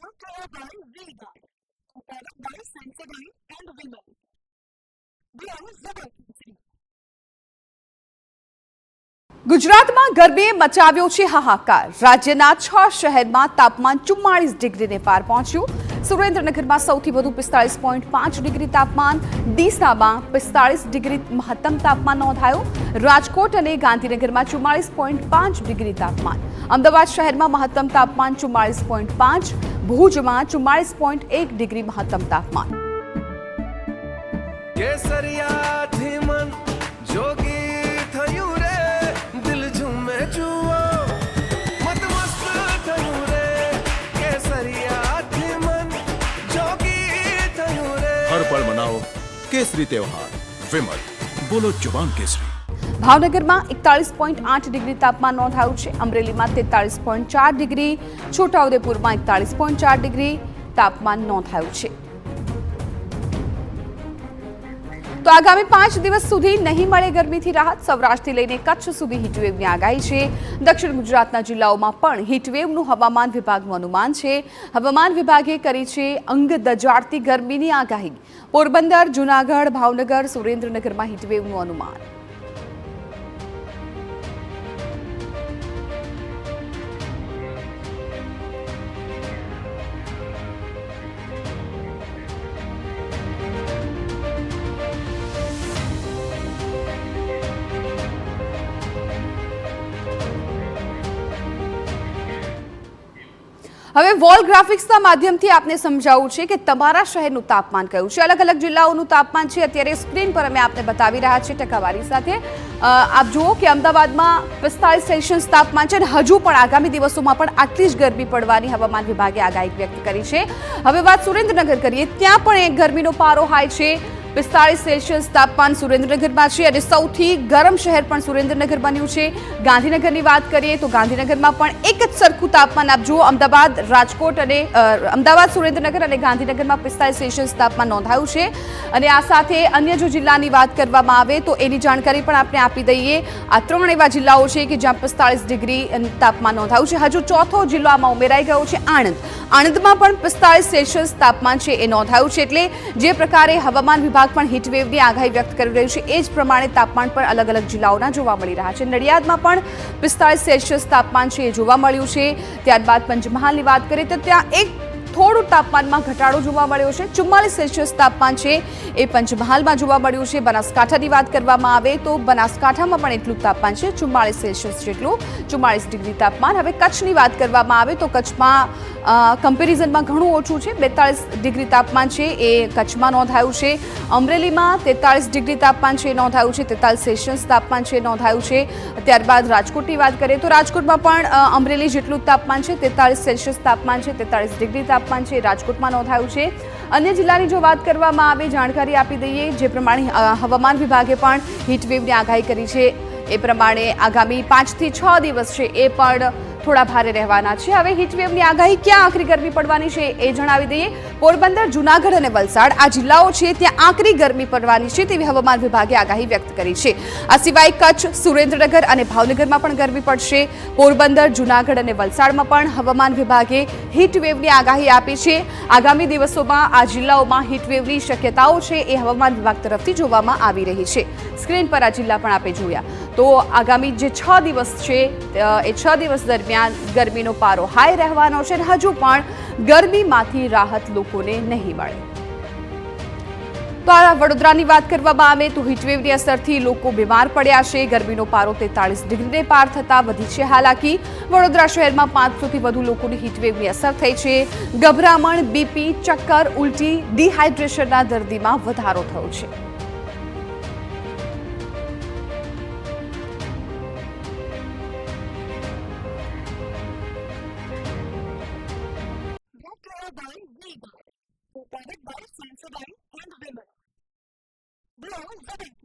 brought to you by V-Guard, a product by Sensodyne and Vimal. We are Zubal. ગુજરાતમાં ગરમીએ મચાવ્યો છે હાહાકાર. રાજ્યના 6 શહેરમાં તાપમાન 44 ડિગ્રીને પાર પહોંચ્યું. સુરેન્દ્રનગરમાં સૌથી વધુ 45.5 ડિગ્રી તાપમાન, ડીસામાં 45 ડિગ્રી મહત્તમ તાપમાન નોંધાયું. રાજકોટ અને ગાંધીનગરમાં 44.5 ડિગ્રી તાપમાન, અમદાવાદ શહેરમાં મહત્તમ તાપમાન 44.5, ભુજમાં 44.1 ડિગ્રી મહત્તમ તાપમાન. हर पल मनाओ केसरी त्योहार. विमल, बोलो जुबान केसरी. ભાવનગરમાં 41.8 ડિગ્રી તાપમાન નોંધાયું છે. અમરેલીમાં 43.4 ડિગ્રી, છોટાઉદેપુરમાં 41.4 ડિગ્રી તાપમાન નોંધાયું છે. તો આગામી 5 દિવસ સુધી નહીં મળે ગરમીથી રાહત. સૌરાષ્ટ્રથી લઈને કચ્છ સુધી હીટવેવની આગાહી છે. દક્ષિણ ગુજરાતના જિલ્લાઓમાં પણ હીટવેવનું હવામાન વિભાગનું અનુમાન છે. હવામાન વિભાગે કરી છે અંગ દજાડતી ગરમીની આગાહી. પોરબંદર, જૂનાગઢ, ભાવનગર, સુરેન્દ્રનગરમાં હીટવેવનું અનુમાન. હવે વોલ ગ્રાફિક્સના માધ્યમથી આપને સમજાવવું છે કે તમારા શહેરનું તાપમાન કયું છે. અલગ અલગ જિલ્લાઓનું તાપમાન છે અત્યારે સ્ક્રીન પર અમે આપને બતાવી રહ્યા છીએ ટકાવારી સાથે. આપ જુઓ કે અમદાવાદમાં 45 સેલ્સિયસ તાપમાન છે અને હજુ પણ આગામી દિવસોમાં પણ આટલી જ ગરમી પડવાની હવામાન વિભાગે આગાહી વ્યક્ત કરી છે. હવે વાત સુરેન્દ્રનગર કરીએ, ત્યાં પણ એક ગરમીનો પારો હાઈ છે. 45 સેલ્સિયસ તાપમાન સુરેન્દ્રનગરમાં છે અને સૌથી ગરમ શહેર પણ સુરેન્દ્રનગર બન્યું છે. ગાંધીનગરની વાત કરીએ તો ગાંધીનગરમાં પણ એક જ સરખું તાપમાન આપ જુઓ. અમદાવાદ, રાજકોટ અને અમદાવાદ, સુરેન્દ્રનગર અને ગાંધીનગરમાં 45 સેલ્સિયસ તાપમાન નોંધાયું છે. અને આ સાથે અન્ય જો જિલ્લાની વાત કરવામાં આવે તો એની જાણકારી પણ આપણે આપી દઈએ. આ 3 એવા જિલ્લાઓ છે કે જ્યાં 45 ડિગ્રી તાપમાન નોંધાયું છે. હજુ ચોથો જિલ્લો આમાં ઉમેરાઈ ગયો છે, આણંદ. આણંદમાં પણ 45 સેલ્સિયસ તાપમાન છે એ નોંધાયું છે. એટલે જે પ્રકારે હવામાન વિભાગ પણ હીટવેવની આગાહી વ્યક્ત કરી રહ્યું છે એ જ પ્રમાણે તાપમાન પણ અલગ અલગ જિલ્લાઓના જોવા મળી રહ્યા છે. નડિયાદમાં પણ 45 સેલ્સિયસ તાપમાન છે એ જોવા મળ્યું છે. ત્યારબાદ પંચમહાલની વાત કરીએ તો ત્યાં એક થોડું તાપમાનમાં ઘટાડો જોવા મળ્યો છે. 44 સેલ્સિયસ તાપમાન છે એ પંચમહાલમાં જોવા મળ્યું છે. બનાસકાંઠાની વાત કરવામાં આવે તો બનાસકાંઠામાં પણ એટલું તાપમાન છે, 44 સેલ્સિયસ જેટલું, 44 ડિગ્રી તાપમાન. હવે કચ્છની વાત કરવામાં આવે તો કચ્છમાં કમ્પેરિઝનમાં ઘણું ઓછું છે. 42 ડિગ્રી તાપમાન છે એ કચ્છમાં નોંધાયું છે. અમરેલીમાં 43 ડિગ્રી તાપમાન છે નોંધાયું છે. 43 સેલ્સિયસ તાપમાન છે નોંધાયું છે. ત્યારબાદ રાજકોટની વાત કરીએ તો રાજકોટમાં પણ અમરેલી જેટલું તાપમાન છે, 43 સેલ્સિયસ તાપમાન છે, 43 ડિગ્રી તાપમાન છે રાજકોટમાં નોંધાયું છે. અન્ય જિલ્લાની જો વાત કરવામાં આવે, જાણકારી આપી દઈએ જે પ્રમાણે હવામાન વિભાગે પણ હીટવેવની આગાહી કરી છે એ પ્રમાણે આગામી 5 થી 6 દિવસ છે એ પણ થોડા ભારે રહેવાના છે. હવે હીટવેવની આગાહી ક્યાં આખરી ગરમી પડવાની છે એ જણાવી દઈએ. પોરબંદર, જૂનાગઢ અને વલસાડ આ જિલ્લાઓ છે ત્યાં આકરી ગરમી પડવાની છે તેવી હવામાન વિભાગે આગાહી વ્યક્ત કરી છે. આ સિવાય કચ્છ, સુરેન્દ્રનગર અને ભાવનગરમાં પણ ગરમી પડશે. પોરબંદર, જૂનાગઢ અને વલસાડમાં પણ હવામાન વિભાગે હીટવેવની આગાહી આપી છે. આગામી દિવસોમાં આ જિલ્લાઓમાં હીટવેવની શક્યતાઓ છે એ હવામાન વિભાગ તરફથી જોવામાં આવી રહી છે. સ્ક્રીન પર આ જિલ્લા પણ આપણે જોયા. તો આગામી જે 6 દિવસ છે એ 6 દિવસ દરમિયાન ગરમીનો પારો હાઈ રહેવાનો છે અને હજુ પણ ગરમીમાંથી રાહત લોકોને નહીં મળે. તો આ વડોદરાની વાત કરવામાં આવે તો હીટવેવની અસરથી લોકો બીમાર પડ્યા છે. ગરમીનો પારો 43 ડિગ્રીને પાર થતા વધી છે હાલાકી. વડોદરા શહેરમાં 500થી વધુ લોકોની હીટવેવની અસર થઈ છે. ગભરામણ, બીપી, ચક્કર, ઉલટી, ડિહાઇડ્રેશનના દર્દીમાં વધારો થયો છે. By V-Guard, a product by Sensodyne and Vimal. We are Zubal.